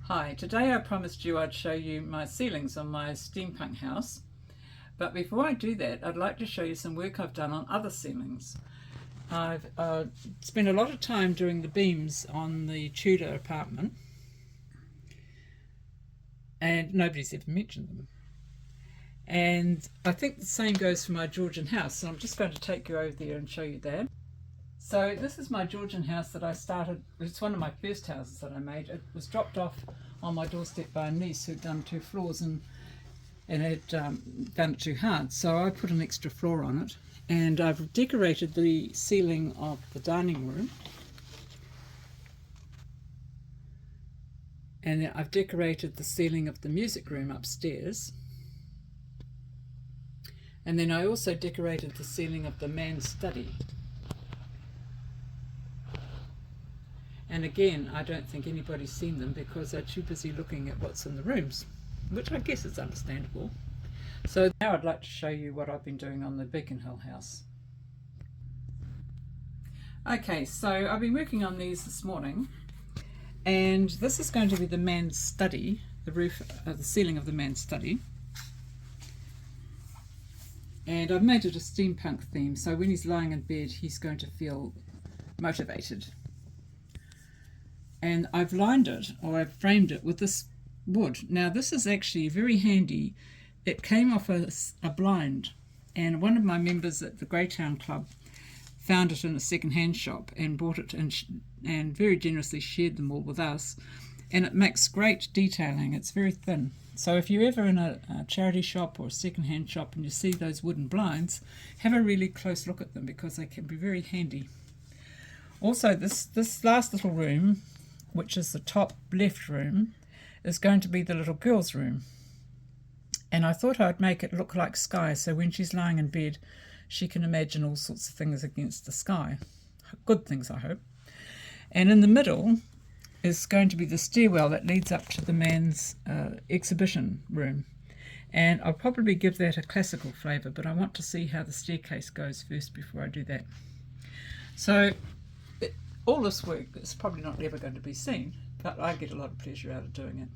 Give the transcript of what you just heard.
Hi, today I promised you I'd show you my ceilings on my steampunk house, but before I do that I'd like to show you some work I've done on other ceilings. I've spent a lot of time doing the beams on the Tudor apartment and nobody's ever mentioned them. And I think the same goes for my Georgian house, so I'm just going to take you over there and show you that. So this is my Georgian house that I started. It's one of my first houses that I made. It was dropped off on my doorstep by a niece who'd done 2 floors and had done it too hard. So I put an extra floor on it, and I've decorated the ceiling of the dining room. And then I've decorated the ceiling of the music room upstairs. And then I also decorated the ceiling of the man's study. And again, I don't think anybody's seen them because they're too busy looking at what's in the rooms, which I guess is understandable. So now I'd like to show you what I've been doing on the Beacon Hill house. Okay, so I've been working on these this morning, and this is going to be the man's study, the roof, the ceiling of the man's study. And I've made it a steampunk theme, so when he's lying in bed, he's going to feel motivated. And I've lined it, or I've framed it with this wood. Now this is actually very handy. It came off a blind, and one of my members at the Greytown Club found it in a second-hand shop and bought it and very generously shared them all with us. And it makes great detailing. It's very thin. So if you're ever in a charity shop or a second-hand shop and you see those wooden blinds, have a really close look at them because they can be very handy. Also, this last little room, which is the top left room, is going to be the little girl's room. And I thought I'd make it look like sky, so when she's lying in bed, she can imagine all sorts of things against the sky. Good things, I hope. And in the middle is going to be the stairwell that leads up to the man's exhibition room. And I'll probably give that a classical flavour, but I want to see how the staircase goes first before I do that. So all this work is probably not ever going to be seen, but I get a lot of pleasure out of doing it.